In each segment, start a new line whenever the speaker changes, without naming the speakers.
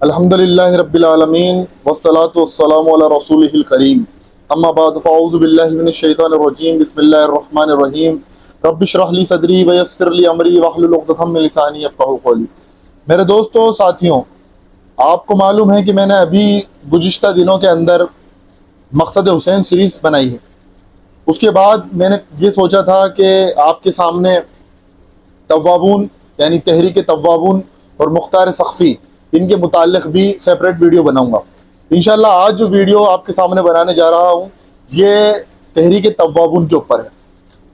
الحمدللہ رب العالمین والصلاة والسلام علی رسولہ الکریم اما بعد فاعوذ باللہ من الشیطان الرجیم بسم اللہ الرحمن الرحیم رب اشرح لی صدری ویسر لی امری واحلل عقدۃ من لسانی یفقہوا قولی۔ میرے دوستو، ساتھیوں، آپ کو معلوم ہے کہ میں نے ابھی گزشتہ دنوں کے اندر مقصد حسین سیریز بنائی ہے۔ اس کے بعد میں نے یہ سوچا تھا کہ آپ کے سامنے توابون یعنی تحریک توابون اور مختار سقفی ان کے متعلق بھی سیپریٹ ویڈیو بناؤں گا۔ انشاءاللہ آج جو ویڈیو آپ کے سامنے بنانے جا رہا ہوں یہ تحریک توابون کے اوپر ہے۔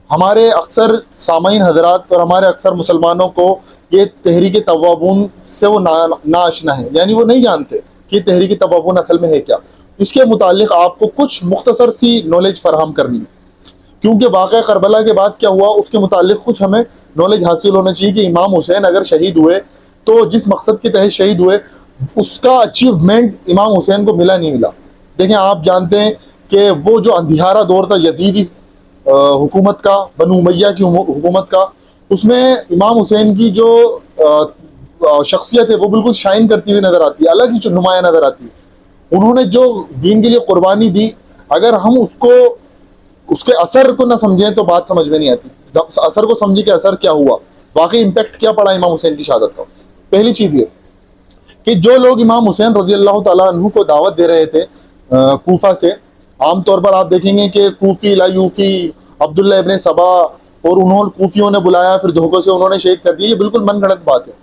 ہمارے اکثر سامعین حضرات اور ہمارے اکثر مسلمانوں کو یہ تحریک توابون سے وہ ناآشنا ہے، یعنی وہ نہیں جانتے کہ تحریک توابون اصل میں ہے کیا۔ اس کے متعلق آپ کو کچھ مختصر سی نالج فراہم کرنی ہے، کیونکہ واقعہ کربلا کے بعد کیا ہوا اس کے متعلق کچھ ہمیں نالج حاصل ہونا چاہیے کہ امام حسین اگر شہید ہوئے تو جس مقصد کے تحت شہید ہوئے اس کا اچیومنٹ امام حسین کو ملا نہیں ملا۔ دیکھیں، آپ جانتے ہیں کہ وہ جو اندھیارا دور تھا یزیدی حکومت کا، بنو امیہ کی حکومت کا، اس میں امام حسین کی جو شخصیت ہے وہ بالکل شائن کرتی ہوئی نظر آتی ہے، الگ ہی نمایاں نظر آتی ہے۔ انہوں نے جو دین کے لیے قربانی دی، اگر ہم اس کے اثر کو نہ سمجھیں تو بات سمجھ میں نہیں آتی۔ اثر کو سمجھیں کہ اثر کیا ہوا، واقعی امپیکٹ کیا پڑا امام حسین کی شہادت کا۔ پہلی چیز یہ کہ جو لوگ امام حسین رضی اللہ تعالیٰ عنہ کو دعوت دے رہے تھے کوفہ سے، عام طور پر آپ دیکھیں گے کہ کوفی لا یوفی، عبداللہ ابن سبا، اور کوفیوں نے بلایا پھر دھوکے سے انہوں نے شہید کر دیا۔ یہ بالکل من گھڑت بات ہے۔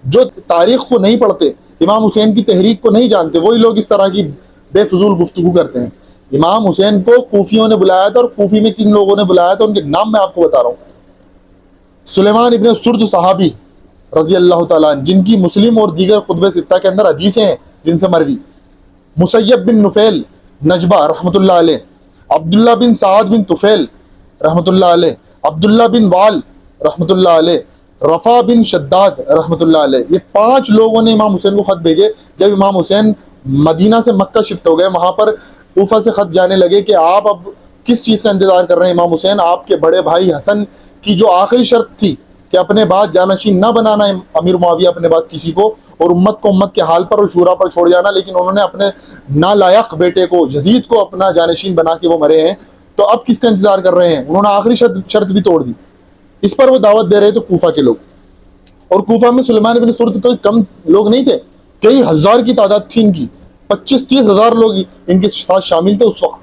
جو تاریخ کو نہیں پڑھتے، امام حسین کی تحریک کو نہیں جانتے، وہی لوگ اس طرح کی بے فضول گفتگو کرتے ہیں۔ امام حسین کو کوفیوں نے بلایا تھا، اور کوفی میں کن لوگوں نے بلایا تھا ان کے نام میں آپ کو بتا رہا ہوں۔ سلیمان ابن سرد صحابی رضی اللہ تعالیٰ عنہ، جن کی مسلم اور دیگر خطبہ ستہ کے اندر حدیثیں ہیں جن سے مروی، مسیب بن نفیل نجبہ رحمۃ اللہ علیہ، عبداللہ بن سعد بن طفیل رحمۃ اللہ علیہ، عبداللہ بن وال رحمۃ اللہ علیہ، رفع بن شداد رحمۃ اللہ علیہ، یہ 5 لوگوں نے امام حسین کو خط بھیجے۔ جب امام حسین مدینہ سے مکہ شفٹ ہو گئے، وہاں پر کوفہ سے خط جانے لگے کہ آپ اب کس چیز کا انتظار کر رہے ہیں امام حسین؟ آپ کے بڑے بھائی حسن کی جو آخری شرط تھی کہ اپنے بعد جانشین نہ بنانا امیر معاویہ اپنے بعد کسی کو، اور امت کو امت کے حال پر اور شورا پر چھوڑ جانا، لیکن انہوں نے اپنے نالائق بیٹے کو یزید کو اپنا جانشین بنا کے وہ مرے ہیں، تو اب کس کا انتظار کر رہے ہیں؟ انہوں نے آخری شرط بھی توڑ دی۔ اس پر وہ دعوت دے رہے تھے کوفہ کے لوگ، اور کوفہ میں سلیمان بن سرد کوئی کم لوگ نہیں تھے، کئی ہزار کی تعداد تھی ان کی، 25-30 ہزار لوگ ان کے ساتھ شامل تھے اس وقت۔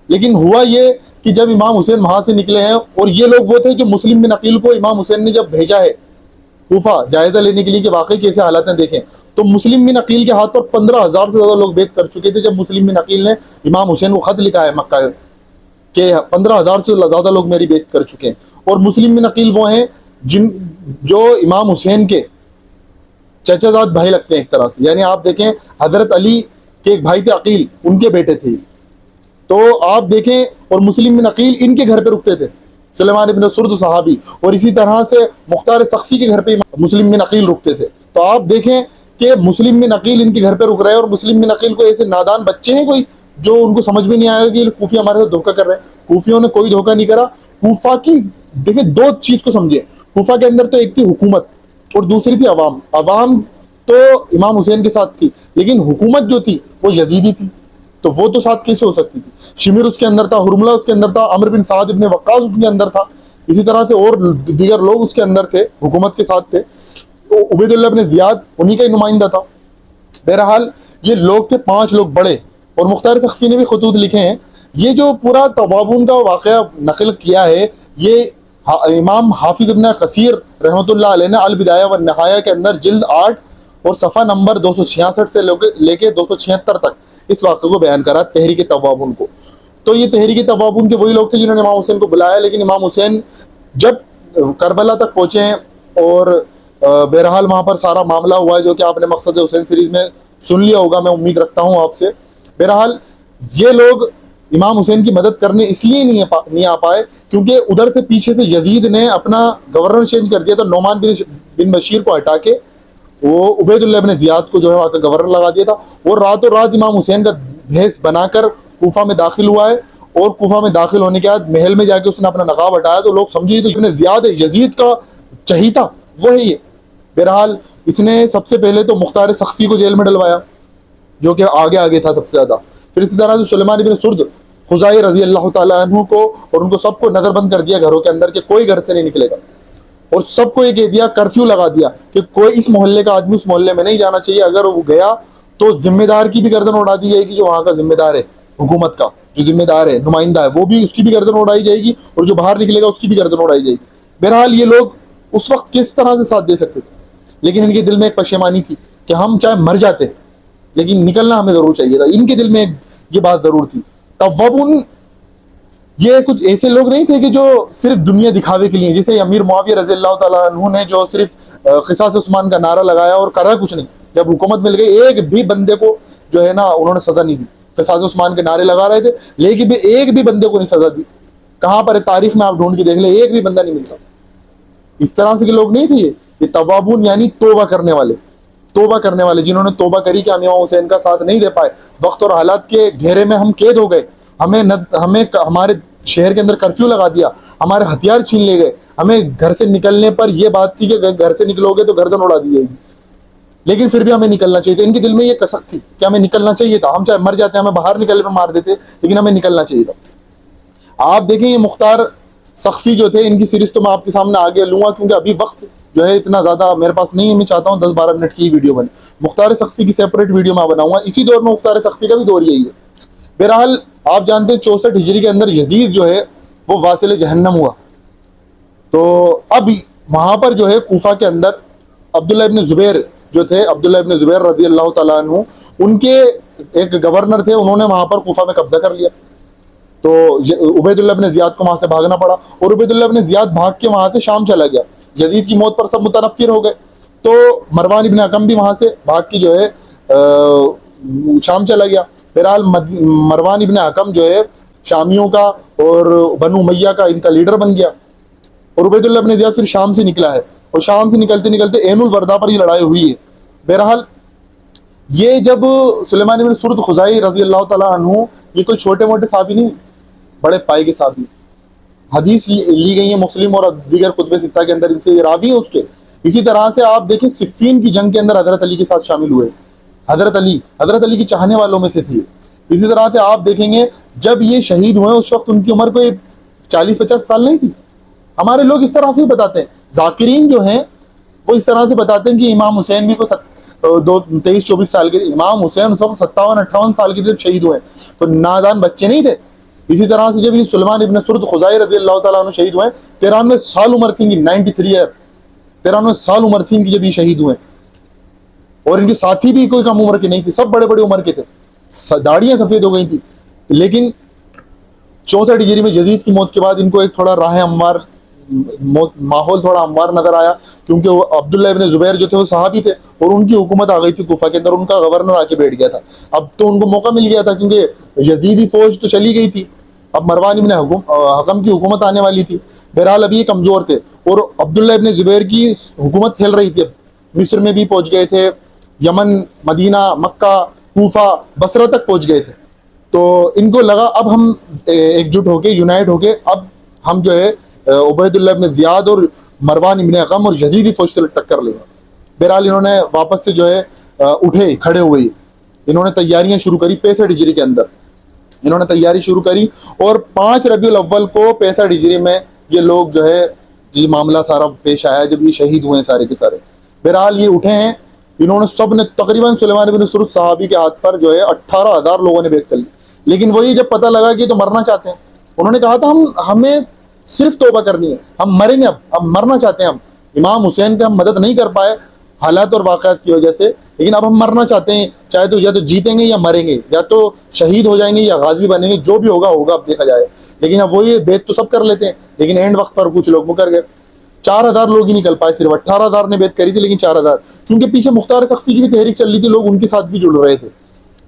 لیکن ہوا یہ کہ جب امام حسین وہاں سے نکلے ہیں، اور یہ لوگ وہ تھے جو مسلم بن عقیل کو امام حسین نے جب بھیجا ہے کوفہ جائزہ لینے کے لیے کہ واقعی کیسے حالات ہیں دیکھیں، تو مسلم بن عقیل کے ہاتھ پر 15,000 سے زیادہ لوگ بیعت کر چکے تھے۔ جب مسلم بن عقیل نے امام حسین کو خط لکھا ہے مکہ کہ 15,000 سے زیادہ لوگ میری بیعت کر چکے ہیں، اور مسلم بن عقیل وہ ہیں جو امام حسین کے چچا زاد بھائی لگتے ہیں ایک طرح سے، یعنی آپ دیکھیں حضرت علی کے ایک بھائی تھے عقیل، ان کے بیٹے تھے۔ تو آپ دیکھیں، اور مسلم بن عقیل ان کے گھر پہ رکتے تھے، سلیمان بن سرد صحابی، اور اسی طرح سے مختار سقفی کے گھر پہ مسلم بن عقیل رکتے تھے۔ تو آپ دیکھیں کہ مسلم بن عقیل ان کے گھر پہ رک رہے ہیں، اور مسلم بن عقیل کو ایسے نادان بچے ہیں کوئی جو ان کو سمجھ بھی نہیں آئے گا کہ کوفی ہمارے ساتھ دھوکہ کر رہے ہیں۔ کوفیوں نے کوئی دھوکہ نہیں کرا۔ کوفہ کی دیکھیں 2 چیز کو سمجھیں، کوفہ کے اندر تو ایک تھی حکومت اور دوسری تھی عوام۔ عوام تو امام حسین کے ساتھ تھی، لیکن حکومت جو تھی وہ یزیدی تھی، تو وہ تو ساتھ کیسے ہو سکتی تھی؟ شمر اس کے اندر تھا، حرملہ اس کے اندر تھا، عمر بن سعد ابن وقاص اس کے اندر تھا، اسی طرح سے اور دیگر لوگ اس کے اندر تھے، حکومت کے ساتھ تھے۔ تو عبید اللہ ابن زیاد انہی کا ہی نمائندہ تھا۔ بہرحال یہ لوگ تھے 5 لوگ بڑے، اور مختار سقفی نے بھی خطوط لکھے ہیں۔ یہ جو پورا توابون کا واقعہ نقل کیا ہے، یہ امام حافظ ابن کثیر رحمۃ اللہ علیہ نے البدایہ والنہایہ کے اندر جلد 8 اور صفحہ نمبر 266 سے لے کے 276 تک اس واقعے کو بیان کرا، تحریک توابون کو۔ تو یہ تحریک توابون کے وہی لوگ تھے جنہوں نے امام حسین کو بلایا، لیکن امام حسین جب کربلا تک پہنچے ہیں، اور بہرحال وہاں پر سارا معاملہ ہوا ہے جو کہ آپ نے مقصد حسین سیریز میں سن لیا ہوگا، میں امید رکھتا ہوں آپ سے۔ بہرحال یہ لوگ امام حسین کی مدد کرنے اس لیے نہیں آ پائے کیونکہ ادھر سے پیچھے سے یزید نے اپنا گورنر چینج کر دیا تھا، نعمان بن بشیر کو ہٹا کے وہ عبید اللہ ابن زیاد کو جو ہے وہاں کا گورنر لگا دیا تھا، اور راتوں رات امام حسین کا بھیس بنا کر کوفہ میں داخل ہوا ہے، اور کوفہ میں داخل ہونے کے بعد محل میں جا کے اس نے اپنا نقاب ہٹایا، تو لوگ سمجھے تو ابن زیاد ہے، یزید کا چہیتا وہ ہے یہ۔ بہرحال اس نے سب سے پہلے تو مختار سقفی کو جیل میں ڈلوایا جو کہ آگے تھا سب سے زیادہ. پھر اسی طرح سے سلیمان ابن سرد خزائی رضی اللہ تعالیٰ عنہ کو اور ان کو سب کو نظر بند کر دیا گھروں کے اندر کہ کوئی گھر سے نہیں نکلے گا, اور سب کو یہ کہہ دیا, کرفیو لگا دیا کہ کوئی اس محلے کا آدمی اس محلے میں نہیں جانا چاہیے, اگر وہ گیا تو ذمہ دار کی بھی گردن اڑا دی جائے گی, جو وہاں کا ذمہ دار ہے حکومت کا, جو ذمہ دار ہے نمائندہ ہے وہ بھی اس کی بھی گردن اڑائی جائے گی, اور جو باہر نکلے گا اس کی بھی گردن اڑائی جائے گی. بہرحال یہ لوگ اس وقت کس طرح سے ساتھ دے سکتے تھے, لیکن ان کے دل میں ایک پشیمانی تھی کہ ہم چاہے مر جاتے لیکن نکلنا ہمیں ضرور چاہیے تھا. ان کے دل میں یہ بات ضرور تھی. توابون یہ کچھ ایسے لوگ نہیں تھے کہ جو صرف دنیا دکھاوے کے لیے, جیسے امیر معاویہ رضی اللہ تعالیٰ عنہ نے جو صرف قصاص عثمان کا نعرہ لگایا اور کرا کچھ نہیں. جب حکومت مل گئی ایک بھی بندے کو جو ہے نا انہوں نے سزا نہیں دی. قصاص عثمان کے نعرے لگا رہے تھے لیکن بھی ایک بھی بندے کو نہیں سزا دی. کہاں پر ہے تاریخ میں آپ ڈھونڈ کے دیکھ لیں, ایک بھی بندہ نہیں ملتا. اس طرح سے کے لوگ نہیں تھے یہ توابون, یعنی توبہ کرنے والے جنہوں نے توبہ کری کہ ہم امام حسین کا ساتھ نہیں دے پائے, وقت اور حالات کے گھیرے میں ہم قید ہو گئے, ہمیں ہمارے شہر کے اندر کرفیو لگا دیا, ہمارے ہتھیار چھین لے گئے, ہمیں گھر سے نکلنے پر یہ بات تھی کہ گھر سے نکلو گے تو گردن اڑا دی جائے گی, لیکن پھر بھی ہمیں نکلنا چاہیے تھا. ان کے دل میں یہ کسک تھی کہ ہمیں نکلنا چاہیے تھا, ہم چاہے مر جاتے ہمیں باہر نکلنے پر مار دیتے لیکن ہمیں نکلنا چاہیے تھا. آپ دیکھیں یہ مختار سقفی جو تھے, ان کی سیریز تو میں آپ کے سامنے آگے لوں گا کیونکہ ابھی وقت جو ہے اتنا زیادہ میرے پاس نہیں ہے. میں چاہتا ہوں 10-12 منٹ کی ویڈیو بنے. مختار سقفی کی سیپریٹ ویڈیو میں بناؤں گا. اسی دور میں مختار سقفی کا بھی دور یہی ہے. بہرحال آپ جانتے ہیں 64 ہجری کے اندر یزید جو ہے وہ واصل جہنم ہوا. تو اب وہاں پر جو ہے کوفہ کے اندر عبداللہ ابن زبیر جو تھے, عبداللہ ابن زبیر رضی اللہ تعالیٰ عنہ, ان کے ایک گورنر تھے, انہوں نے وہاں پر کوفہ میں قبضہ کر لیا. تو عبید اللہ ابن زیاد کو وہاں سے بھاگنا پڑا, اور عبید اللہ ابن زیاد بھاگ کے وہاں سے شام چلا گیا. یزید کی موت پر سب متنفر ہو گئے, تو مروان ابن حکم بھی وہاں سے بھاگ کے جو ہے شام چلا گیا. بہرحال مروان ابن حکم جو ہے شامیوں کا اور بنو امیہ کا ان کا لیڈر بن گیا, اور عبید اللہ ابن زیاد پھر شام سے نکلا ہے, اور شام سے نکلتے نکلتے عین الوردا پر یہ لڑائی ہوئی ہے. بہرحال یہ جب سلیمان بن سرد خزائی رضی اللہ تعالیٰ عنہ, یہ کوئی چھوٹے موٹے صحابی نہیں, بڑے پائے کے صحابی. حدیث لی گئی ہے مسلم اور دیگر کتب ستہ کے اندر, ان سے راوی ہیں اس کے. اسی طرح سے آپ دیکھیں صفین کی جنگ کے اندر حضرت علی کے ساتھ شامل ہوئے. حضرت علی کے چاہنے والوں میں سے تھے. اسی طرح سے آپ دیکھیں گے جب یہ شہید ہوئے اس وقت ان کی عمر کوئی 40-50 سال نہیں تھی. ہمارے لوگ اس طرح سے ہی بتاتے ہیں, ذاکرین جو ہیں وہ اس طرح سے بتاتے ہیں کہ امام حسین بھی کوئی 23-24 سال کے. امام حسین اس وقت 57-58 سال کے جب شہید ہوئے تو نادان بچے نہیں تھے. اسی طرح سے جب یہ سلیمان ابن سرد خزائی رضی اللہ تعالیٰ عنہ شہید ہوئے 93 سال عمر تھی, 93 ایئر 93 سال عمر تھی ان کی جب یہ شہید ہوئے. اور ان کے ساتھی بھی کوئی کم عمر کے نہیں تھے, سب بڑے بڑے عمر کے تھے, داڑیاں سفید ہو گئی تھی. لیکن 64 ہجری میں یزید کی موت کے بعد ان کو ایک تھوڑا راہ ہموار ماحول تھوڑا ہموار نظر آیا, کیونکہ وہ عبداللہ ابن زبیر جو تھے وہ صحابی تھے اور ان کی حکومت آ گئی تھی کوفہ کے اندر, ان کا گورنر آ کے بیٹھ گیا تھا. اب تو ان کو موقع مل گیا تھا کیونکہ یزیدی فوج تو چلی گئی تھی, اب مروان ابن حکم کی حکومت آنے والی تھی. بہرحال ابھی یہ کمزور تھے, اور عبداللہ ابن زبیر کی حکومت پھیل رہی تھی. مصر میں بھی پہنچ گئے تھے, یمن, مدینہ, مکہ, کوفہ, بصرہ تک پہنچ گئے تھے. تو ان کو لگا اب ہم ایک جٹ ہو کے یونائٹ ہو کے اب ہم جو ہے عبید اللہ ابن زیاد اور مروان ابن حکم اور یزیدی فوج سے ٹکر لیں گے. بہرحال انہوں نے واپس سے جو ہے اٹھے, کھڑے ہوئے, انہوں نے تیاریاں شروع کری 65 ہجری کے اندر. انہوں نے تیاری شروع کری اور 5 ربیع الاول کو 65 ہجری میں یہ لوگ جو ہے یہ معاملہ سارا پیش آیا جب یہ شہید ہوئے سارے کے سارے. بہرحال یہ اٹھے ہیں, انہوں نے سب نے تقریباً سلیمان بن سرد صحابی کے ہاتھ پر جو ہے 18,000 لوگوں نے بیعت کر لی. لیکن وہی جب پتہ لگا کہ تو مرنا چاہتے ہیں, انہوں نے کہا تھا ہمیں صرف توبہ کرنی ہے, ہم مریں گے, اب مرنا چاہتے ہیں, ہم امام حسین کا ہم مدد نہیں کر پائے حالات اور واقعات کی وجہ سے, لیکن اب ہم مرنا چاہتے ہیں, چاہے تو یا تو جیتیں گے یا مریں گے, یا تو شہید ہو جائیں گے یا غازی بنیں گے, جو بھی ہوگا اب دیکھا جائے. لیکن اب وہی بیعت تو سب کر لیتے ہیں, لیکن اینڈ وقت پر کچھ لوگ مکر گئے. 4,000 لوگ ہی نکل پائے, صرف 18,000 نے بیعت کری تھی لیکن 4,000, کیونکہ پیچھے مختار سقفی کی بھی تحریک چل رہی تھی, لوگ ان کے ساتھ بھی جڑ رہے تھے,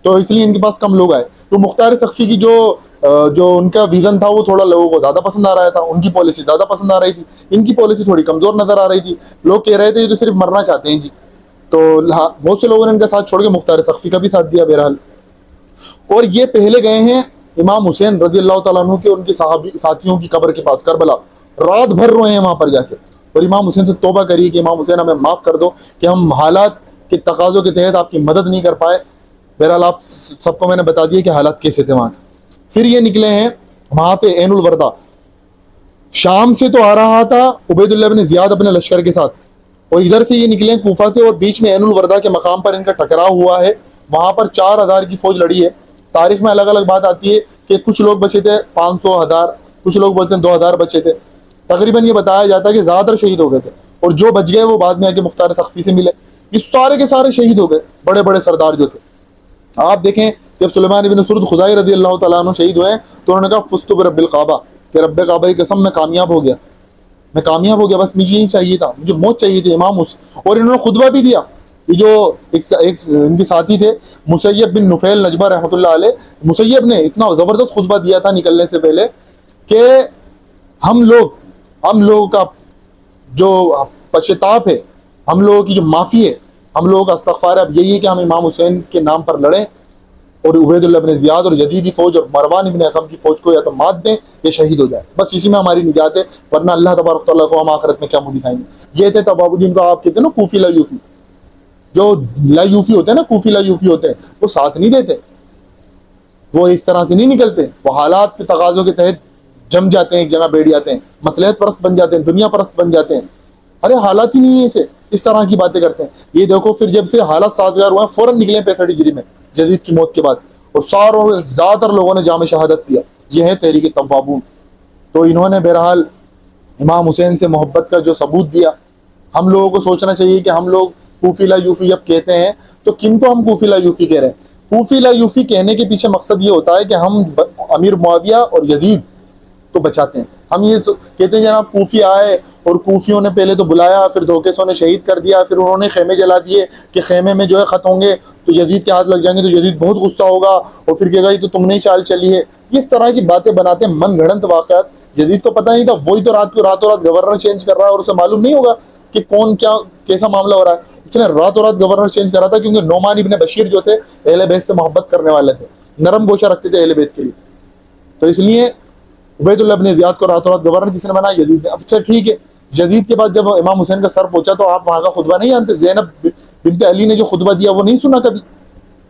تو اس لیے ان کے پاس کم لوگ آئے. تو مختار سقفی کی جو ان کا ویژن تھا وہ تھوڑا لوگوں کو زیادہ پسند آ رہا تھا, ان کی پالیسی زیادہ پسند آ رہی تھی. ان کی پالیسی تھوڑی کمزور نظر آ رہی تھی, لوگ کہہ رہے تھے یہ تو صرف مرنا چاہتے ہیں جی. تو بہت سے لوگوں نے ان کا ساتھ چھوڑ کے مختار سقفی کا بھی ساتھ دیا. بہرحال اور یہ پہلے گئے ہیں امام حسین رضی اللہ تعالیٰ عنہ کے ان کے ساتھیوں کی قبر کے پاس کربلا, رات بھر روئے ہیں وہاں پر جا کے, اور امام حسین سے توبہ کریے کہ امام حسین ہمیں معاف کر دو کہ ہم حالات کے تقاضوں کے تحت آپ کی مدد نہیں کر پائے۔ بہرحال آپ سب کو میں نے بتا دیا کہ حالات کیسے تھے وہاں کے۔ پھر یہ نکلے ہیں وہاں سے عین الوردہ، شام سے تو آ رہا تھا عبید اللہ بن زیاد اپنے لشکر کے ساتھ، اور ادھر سے یہ نکلے کوفہ سے، اور بیچ میں عین الوردہ کے مقام پر ان کا ٹکراؤ ہوا ہے۔ وہاں پر 4000 کی فوج لڑی ہے۔ تاریخ میں الگ الگ بات آتی ہے کہ کچھ لوگ بچے تھے 500 1000، کچھ لوگ بولتے ہیں 2000 بچے تھے۔ تقریباً یہ بتایا جاتا ہے کہ زیادہ تر شہید ہو گئے تھے، اور جو بچ گئے وہ بعد میں آ کے مختار سخفی سے ملے۔ یہ سارے کے سارے شہید ہو گئے، بڑے بڑے سردار جو تھے۔ آپ دیکھیں جب سلیمان بن سرد خدائی رضی اللہ تعالیٰ عنہ شہید ہوئے تو انہوں نے کہا فزت برب الکعبہ، کہ رب کعبہ کی قسم میں کامیاب ہو گیا، میں کامیاب ہو گیا، بس مجھے یہی چاہیے تھا، مجھے موت چاہیے تھی امام اور انہوں نے خطبہ بھی دیا۔ یہ جو ایک ان کے ساتھی تھے مسیب بن نفیل نجبہ رحمۃ اللہ علیہ، مسیب نے اتنا زبردست خطبہ دیا تھا نکلنے سے پہلے کہ ہم لوگوں کا جو پشتاب ہے، ہم لوگوں کی جو معافی ہے، ہم لوگوں کا استغفار ہے، اب یہی ہے کہ ہم امام حسین کے نام پر لڑیں اور عبید اللہ بن زیاد اور یزیدی فوج اور مروان بن حکم کی فوج کو یا تو مات دیں یا شہید ہو جائے، بس اسی میں ہماری نجات ہے، ورنہ اللہ تبارک تعالیٰ کو ہم آخرت میں کیا منہ دکھائیں گے۔ یہ تھے تباب جن کو آپ کہتے ہیں نا کوفی لا یوفی، جو لا یوفی ہوتے ہیں نا، کوفی لا یوفی ہوتے ہیں، وہ ساتھ نہیں دیتے، وہ اس طرح سے نہیں نکلتے، وہ حالات کے تقاضوں کے تحت جم جاتے ہیں، ایک جگہ بیٹھ جاتے ہیں، مصلحت پرست بن جاتے ہیں، دنیا پرست بن جاتے ہیں۔ ارے حالات ہی نہیں ہے اسے، اس طرح کی باتیں کرتے ہیں۔ یہ دیکھو پھر جب سے حالات سازگار ہوئے فوراً نکلے 65 ہجری میں یزید کی موت کے بعد، اور ساروں زیادہ تر لوگوں نے جام شہادت پیا۔ یہ ہے تحریک توابون۔ تو انہوں نے بہرحال امام حسین سے محبت کا جو ثبوت دیا، ہم لوگوں کو سوچنا چاہیے کہ ہم لوگ کوفی لا یوفی جب کہتے ہیں تو کن کو ہم کوفی لا یوفی کہہ رہے ہیں؟ کوفی لا یوفی کہنے کے پیچھے مقصد یہ ہوتا ہے کہ ہم امیر معاویہ اور یزید کو بچاتے ہیں۔ ہم یہ کہتے ہیں جناب کوفی آئے اور کوفیوں نے پہلے تو بلایا، پھر دھوکے سے انہیں شہید کر دیا، پھر انہوں نے خیمے جلا دیے کہ خیمے میں جو ہے خط ہوں گے تو یزید کے ہاتھ لگ جائیں گے، تو یزید بہت غصہ ہوگا اور پھر کہے گا یہ تو تم نے ہی چال چلی ہے۔ اس طرح کی باتیں بناتے ہیں، من گھڑنت واقعات۔ یزید کو پتہ نہیں تھا، وہی تو راتوں رات گورنر چینج کر رہا ہے اور اسے معلوم نہیں ہوگا کہ کون کیا کیسا معاملہ ہو رہا ہے۔ اس نے راتوں رات گورنر چینج کرا تھا کیونکہ نعمان ابن بشیر جو تھے اہل بیت سے محبت کرنے والے تھے، نرم گوشہ رکھتے تھے اہل بیت کے لیے، تو اس لیے عبید اللہ بن زیاد کو راتوں رات گورنر کس نے بنایا؟ یزید نے۔ اچھا ٹھیک ہے، یزید کے بعد جب امام حسین کا سر پہنچا تو آپ وہاں کا خطبہ نہیں جانتے؟ زینب بنت علی نے جو خطبہ دیا وہ نہیں سنا کبھی؟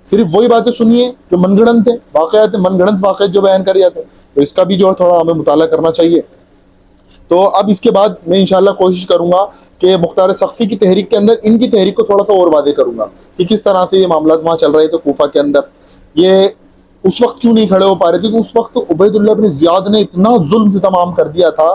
صرف وہی باتیں سنیے جو من گھڑنت تھے، واقعات من گھڑنت واقعات جو بیان کر جاتے ہیں، تو اس کا بھی جو ہے تھوڑا ہمیں مطالعہ کرنا چاہیے۔ تو اب اس کے بعد میں انشاءاللہ کوشش کروں گا کہ مختار سقفی کی تحریک کے اندر ان کی تحریک کو تھوڑا سا اور واضح کروں گا کہ کس طرح سے یہ معاملات وہاں چل رہے تھے کوفہ کے اندر۔ یہ اس وقت کیوں نہیں کھڑے ہو پا رہے تھے؟ کیونکہ اس وقت عبید اللہ بن زیاد نے اتنا ظلم ستم عام کر دیا تھا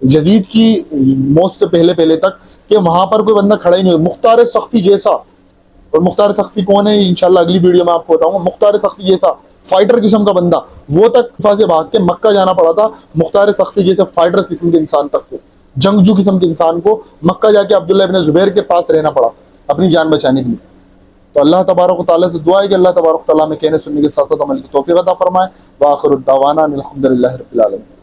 یزید کی موت سے پہلے تک کہ وہاں پر کوئی بندہ کھڑا ہی نہیں ہو۔ مختار سقفی جیسا، اور مختار سقفی کون ہے انشاءاللہ اگلی ویڈیو میں آپ کو بتاؤں گا، مختار سقفی جیسا فائٹر قسم کا بندہ، وہ تک کوفہ سے بھاگ کے مکہ جانا پڑا تھا مختار سقفی جیسے فائٹر قسم کے انسان تک کو، جنگجو قسم کے انسان کو مکہ جا کے عبداللہ ابن زبیر کے پاس رہنا پڑا اپنی جان بچانے کے لیے۔ تو اللہ تبارک و تعالیٰ سے دعا ہے کہ اللہ تبارک و تعالیٰ میں کہنے سننے کے ساتھ ساتھ عمل کی توفیق عطا فرمائے۔ وآخر الدعوانا الحمد للہ رب العالمین۔